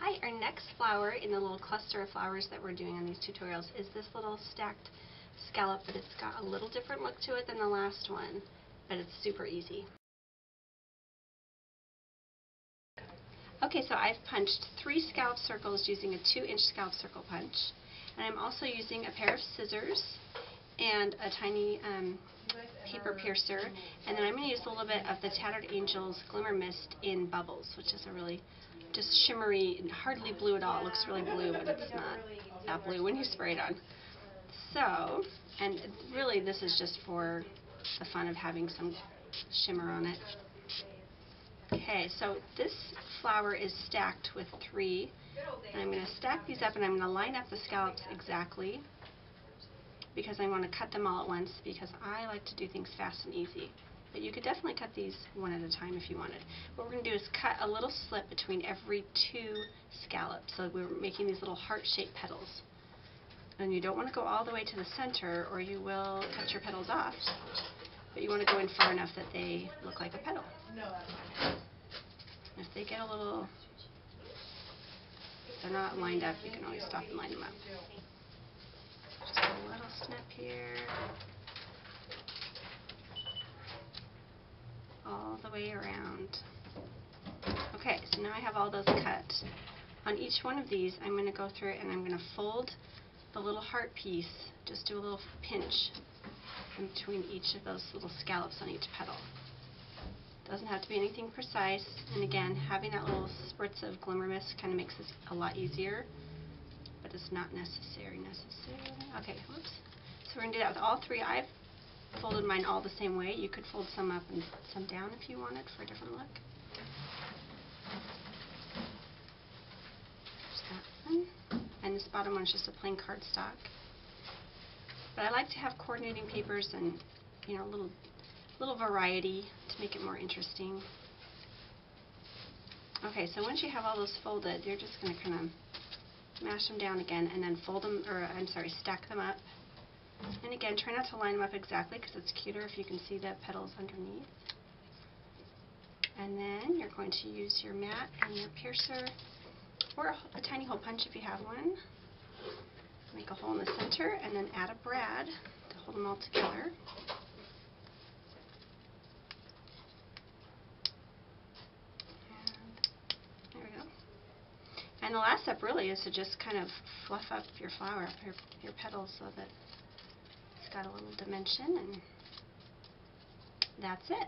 Hi, our next flower in the little cluster of flowers that we're doing on these tutorials is this little stacked scallop, but it's got a little different look to it than the last one, but it's super easy. Okay, so I've punched 3 scallop circles using a 2-inch scallop circle punch, and I'm also using a pair of scissors and a tiny paper piercer, and then I'm going to use a little bit of the Tattered Angels Glimmer Mist in Bubbles, which is a really just shimmery, hardly blue at all. It looks really blue, but it's not that blue when you spray it on. So, and really this is just for the fun of having some shimmer on it. Okay, so this flower is stacked with 3, and I'm going to stack these up and I'm going to line up the scallops exactly because I want to cut them all at once because I like to do things fast and easy. But you could definitely cut these one at a time if you wanted. What we're going to do is cut a little slit between every 2 scallops. So we're making these little heart-shaped petals. And you don't want to go all the way to the center or you will cut your petals off. But you want to go in far enough that they look like a petal. If they get a little, if they're not lined up, you can always stop and line them up. Just a little snip here. All the way around. Okay, so now I have all those cut. On each one of these, I'm going to go through it and I'm going to fold the little heart piece, just do a little pinch in between each of those little scallops on each petal. Doesn't have to be anything precise, and again, having that little spritz of Glimmer Mist kind of makes this a lot easier, but it's not necessary. Okay, whoops. So we're going to do that with all 3. I've folded mine all the same way. You could fold some up and some down if you wanted for a different look. There's that one. And this bottom one is just a plain cardstock. But I like to have coordinating papers and, you know, a little variety to make it more interesting. Okay, so once you have all those folded, you're just going to kind of mash them down again and then fold them, or I'm sorry, stack them up. And again, try not to line them up exactly because it's cuter if you can see the petals underneath. And then you're going to use your mat and your piercer, or a tiny hole punch if you have one. Make a hole in the center and then add a brad to hold them all together. And there we go. And the last step really is to just kind of fluff up your flower, your petals, so that it's got a little dimension, and that's it.